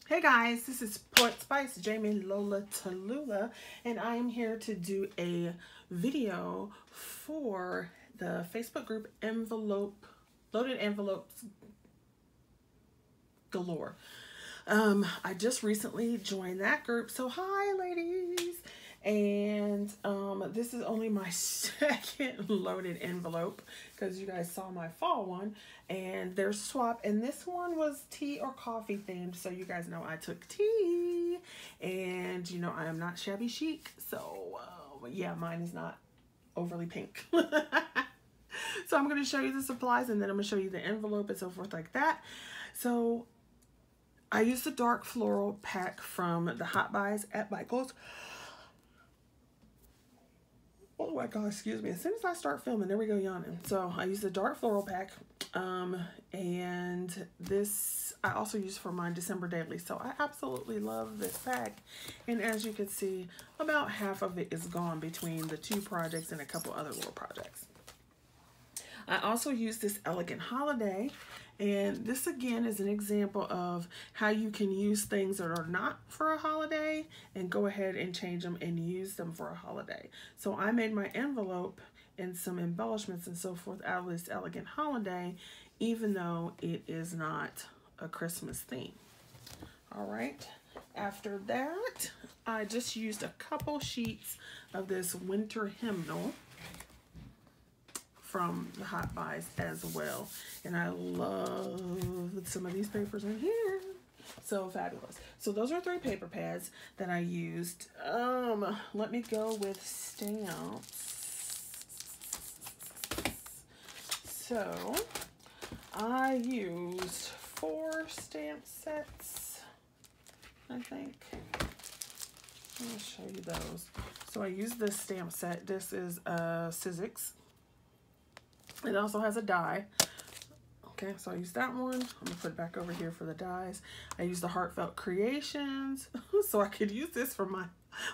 Hey guys, this is Port Spice, Jamie Lola Tallulah, and I am here to do a video for the Facebook group Loaded Envelopes Galore. I just recently joined that group, so hi ladies. And this is only my second loaded envelope because you guys saw my fall one, and there's swap, and this one was tea or coffee themed, so you guys know I took tea, and you know I am not shabby chic, so yeah, mine is not overly pink. So I'm going to show you the supplies, and then I'm going to show you the envelope and so forth like that. So I used the dark floral pack from the Hot Buys at Michael's. Oh my god, excuse me. As soon as I start filming, there we go, yawning. So I used the dark floral pack, and this I also use for my December daily. So I absolutely love this pack. And as you can see, about half of it is gone between the two projects and a couple other little projects. I also use this Elegant Holiday, and this again is an example of how you can use things that are not for a holiday and go ahead and change them and use them for a holiday. So I made my envelope and some embellishments and so forth out of this Elegant Holiday, even though it is not a Christmas theme. All right, after that, I just used a couple sheets of this winter hymnal from the Hot Buys as well, and I love some of these papers in here, so fabulous. So those are 3 paper pads that I used. Let me go with stamps. So I used 4 stamp sets, I think. I'll show you those. So I used this stamp set. This is Sizzix. It also has a die. Okay, so I used that one. I'm gonna put it back over here for the dies. I used the Heartfelt Creations, so I could use this for my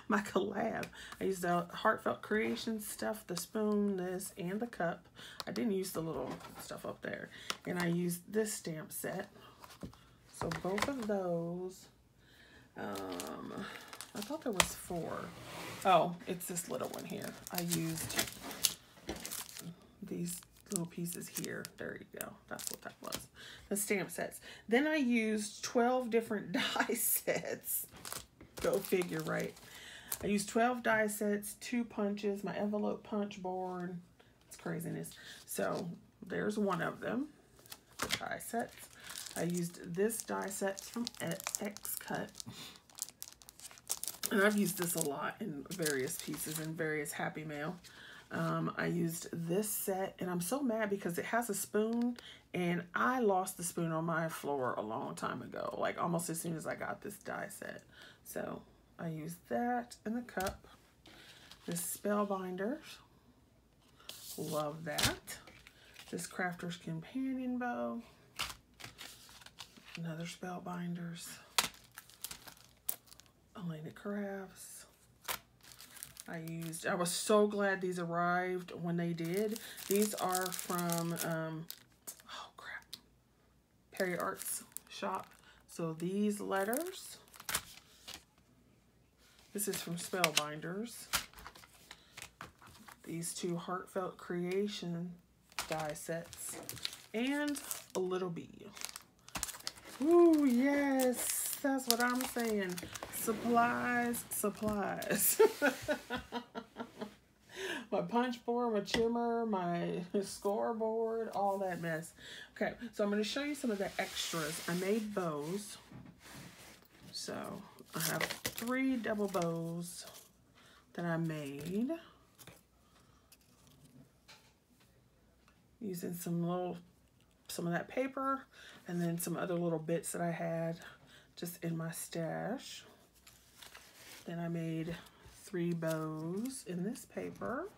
collab. I used the Heartfelt Creations stuff, the spoon, this, and the cup. I didn't use the little stuff up there. And I used this stamp set. So both of those. I thought there was 4. Oh, it's this little one here. I used these little pieces here. There you go. That's what that was. The stamp sets. Then I used 12 different die sets. Go figure, right? I used 12 die sets, 2 punches, my envelope punch board. It's craziness. So there's one of them. The die sets. I used this die set from X Cut. And I've used this a lot in various pieces and various Happy Mail. I used this set, and I'm so mad because it has a spoon, and I lost the spoon on my floor a long time ago, like almost as soon as I got this die set. So I used that in the cup. This Spellbinders, love that. This Crafter's Companion Bow, another Spellbinders. Elena Crafts. I was so glad these arrived when they did. These are from, oh crap, Perry Arts shop. So these letters, this is from Spellbinders. These 2 Heartfelt Creation die sets, and a little bee. Ooh, yes, that's what I'm saying. Supplies, supplies. My punch board, my trimmer, my scoreboard, all that mess. Okay, so I'm going to show you some of the extras. I made bows. So I have 3 double bows that I made using some of that paper, and then some other little bits that I had just in my stash. Then I made 3 bows in this paper.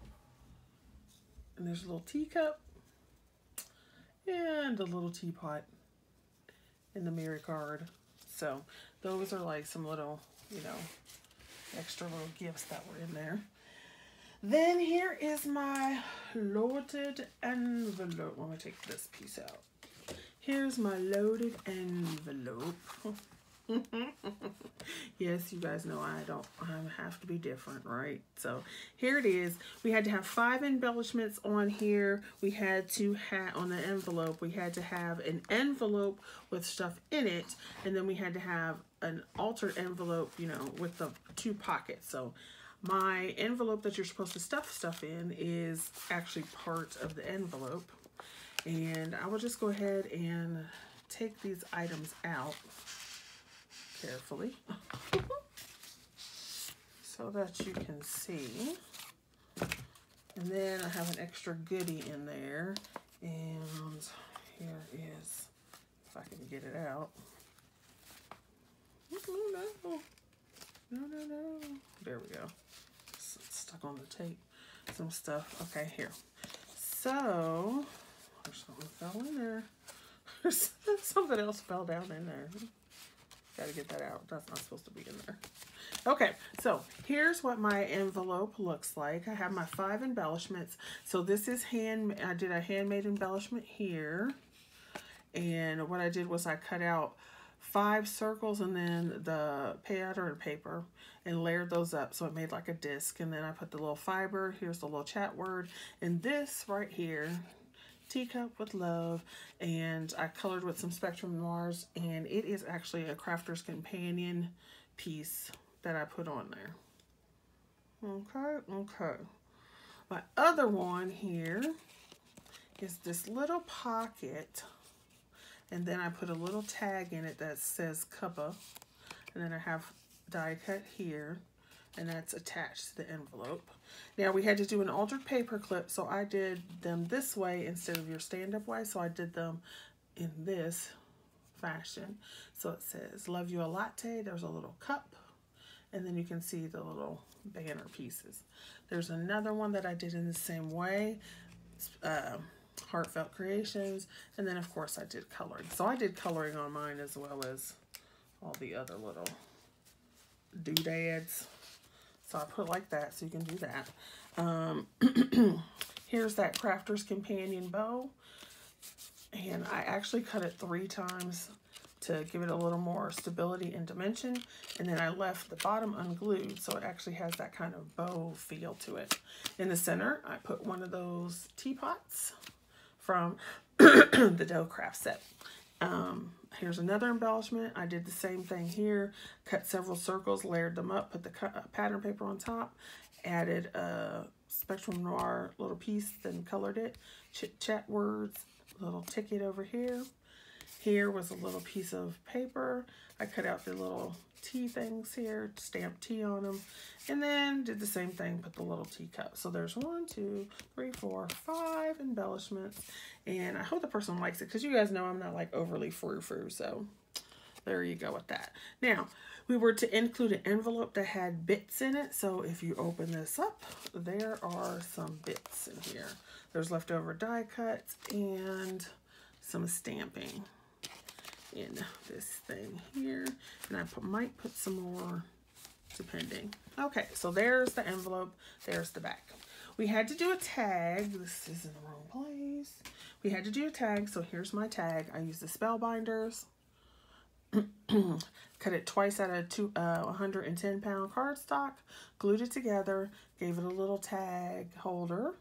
And there's a little teacup and a little teapot in the mirror card. So those are like some little, you know, extra little gifts that were in there. Then here is my loaded envelope. Let me take this piece out. Here's my loaded envelope. Yes, you guys know I have to be different, right? So here it is. We had to have 5 embellishments on here. We had to have, on the envelope, we had to have an envelope with stuff in it. And then we had to have an altered envelope, you know, with the 2 pockets. So my envelope that you're supposed to stuff stuff in is actually part of the envelope. And I will just go ahead and take these items out carefully so that you can see. And then I have an extra goodie in there, and here is, if I can get it out. No. There we go. It's stuck on the tape. Some stuff. Okay, here. So there's something fell in there. Something else fell down in there. Got to get that out. That's not supposed to be in there. Okay, so here's what my envelope looks like. I have my 5 embellishments. So this is I did a handmade embellishment here. And what I did was I cut out 5 circles and then the pattern paper and layered those up so it made like a disc. And then I put the little fiber. Here's the little chat word. And this right here, Teacup with Love, and I colored with some Spectrum Noirs, and it is actually a Crafter's Companion piece that I put on there. Okay. My other one here is this little pocket, and then I put a little tag in it that says Cuppa, and then I have die cut here, and that's attached to the envelope. Now we had to do an altered paper clip, so I did them this way instead of your stand-up way, so I did them in this fashion. So it says, love you a latte, there's a little cup, and then you can see the little banner pieces. There's another one that I did in the same way, Heartfelt Creations, and then of course I did coloring. So I did coloring on mine as well as all the other little doodads. So I put like that, so you can do that. Here's that Crafter's Companion bow. And I actually cut it 3 times to give it a little more stability and dimension. And then I left the bottom unglued, so it actually has that kind of bow feel to it. In the center, I put one of those teapots from the Dough Craft set. Here's another embellishment. I did the same thing here. Cut several circles, layered them up, put the pattern paper on top, added a Spectrum Noir little piece, then colored it. Chit Chat words, little ticket over here. Here was a little piece of paper. I cut out the little tea things here, stamped tea on them, and then did the same thing, put the little teacup. So there's 1, 2, 3, 4, 5 embellishments, and I hope the person likes it, because you guys know I'm not like overly frou-frou, so there you go with that. Now, we were to include an envelope that had bits in it, so if you open this up, there are some bits in here. There's leftover die cuts and some stamping in this thing here, and I might put some more depending. Okay, so there's the envelope, there's the back. We had to do a tag. This is in the wrong place. We had to do a tag, so here's my tag. I used the Spellbinders. Cut it twice out of 110-pound cardstock, glued it together, gave it a little tag holder,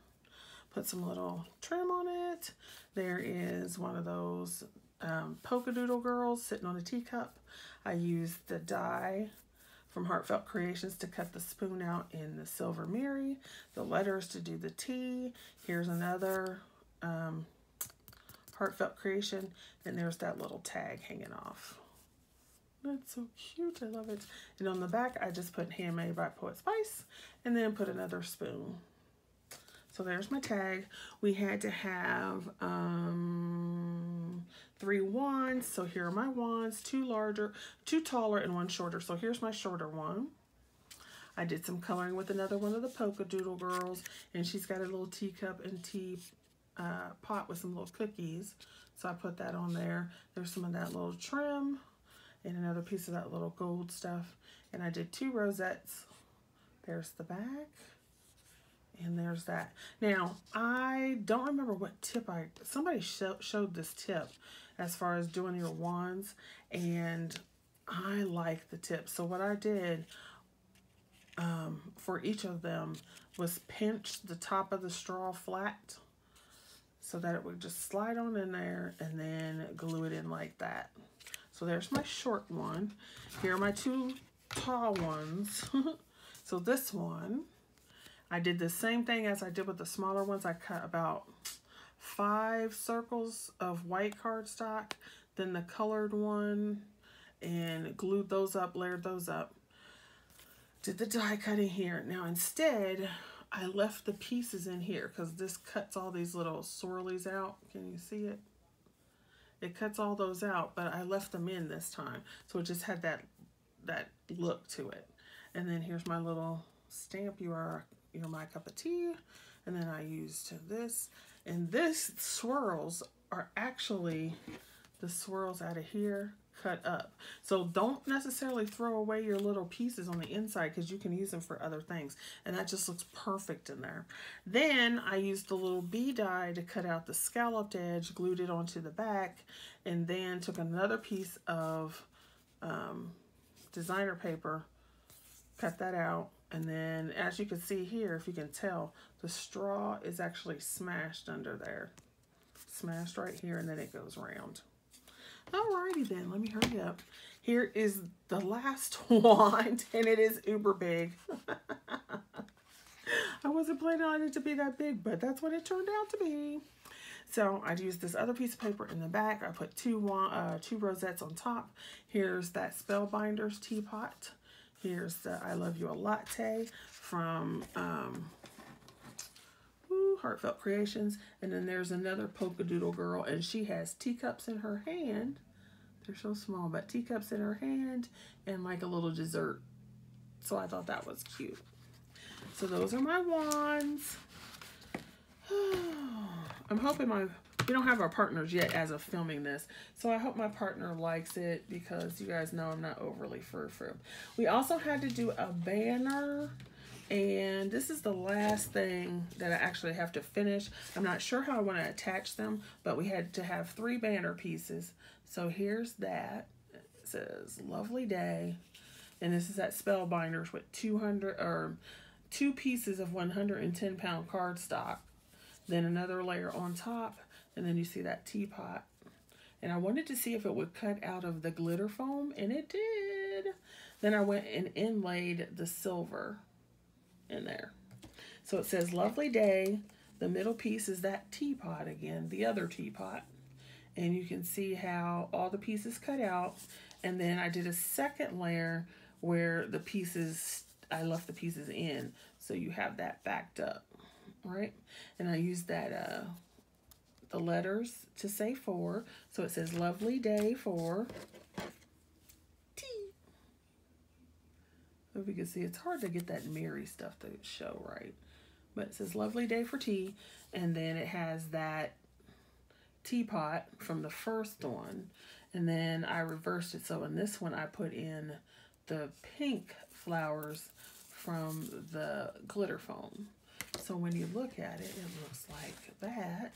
put some little trim on it. There is one of those polka doodle girls sitting on a teacup. I used the die from Heartfelt Creations to cut the spoon out in the Silver Mary, the letters to do the T. Here's another Heartfelt Creation, and there's that little tag hanging off. That's so cute, I love it. And on the back, I just put Handmade by Poet Spice, and then put another spoon. So there's my tag. We had to have 3 wands. So here are my wands, 2 larger, 2 taller, and 1 shorter. So here's my shorter one. I did some coloring with another one of the polka doodle girls, and she's got a little teacup and tea pot with some little cookies. So I put that on there. There's some of that little trim and another piece of that little gold stuff. And I did 2 rosettes. There's the back. And there's that. Now, I don't remember what tip somebody showed this tip as far as doing your wands, and I like the tip. So what I did for each of them was pinch the top of the straw flat so that it would just slide on in there and then glue it in like that. So there's my short one. Here are my two tall ones. So this one, I did the same thing as I did with the smaller ones. I cut about 5 circles of white cardstock, then the colored one, and glued those up, layered those up. Did the die cutting here. Now instead, I left the pieces in here because this cuts all these little swirlies out. Can you see it? It cuts all those out, but I left them in this time. So it just had that look to it. And then here's my little stamp, you're my cup of tea. And then I used this. And this swirls are actually the swirls out of here cut up. So don't necessarily throw away your little pieces on the inside because you can use them for other things. And that just looks perfect in there. Then I used the little bee die to cut out the scalloped edge, glued it onto the back, and then took another piece of designer paper, cut that out. And then as you can see here, if you can tell, the straw is actually smashed under there. Smashed right here, and then it goes around. Alrighty then, let me hurry up. Here is the last wand, and it is uber big. I wasn't planning on it to be that big, but that's what it turned out to be. So I used this other piece of paper in the back. I put two rosettes on top. Here's that Spellbinders teapot. Here's the I Love You a Latte from Heartfelt Creations. And then there's another polka doodle girl, and she has teacups in her hand. They're so small, but teacups in her hand and like a little dessert. So I thought that was cute. So those are my wands. I'm hoping we don't have our partners yet as of filming this, so I hope my partner likes it because you guys know I'm not overly frou-frou. We also had to do a banner, and this is the last thing that I actually have to finish. I'm not sure how I want to attach them, but we had to have 3 banner pieces. So here's that. It says Lovely Day, and this is at Spellbinders with 2 pieces of 110-pound cardstock. Then another layer on top, and then you see that teapot. And I wanted to see if it would cut out of the glitter foam, and it did. Then I went and inlaid the silver in there. So it says Lovely Day. The middle piece is that teapot again, the other teapot. And you can see how all the pieces cut out. And then I did a second layer where the pieces, I left the pieces in. So you have that backed up. Right, and I used that the letters to say for, so it says Lovely Day for tea. If you can see, it's hard to get that Mary stuff to show right, but it says Lovely Day for tea, and then it has that teapot from the first one, and then I reversed it. So in this one, I put in the pink flowers from the glitter foam. So when you look at it, it looks like that.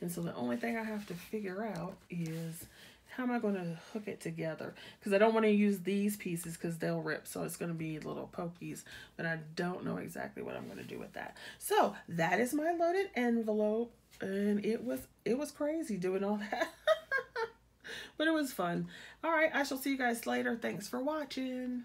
And so the only thing I have to figure out is how am I going to hook it together? Because I don't want to use these pieces because they'll rip. So it's going to be little pokies. But I don't know exactly what I'm going to do with that. So that is my loaded envelope. And it was crazy doing all that. But it was fun. All right, I shall see you guys later. Thanks for watching.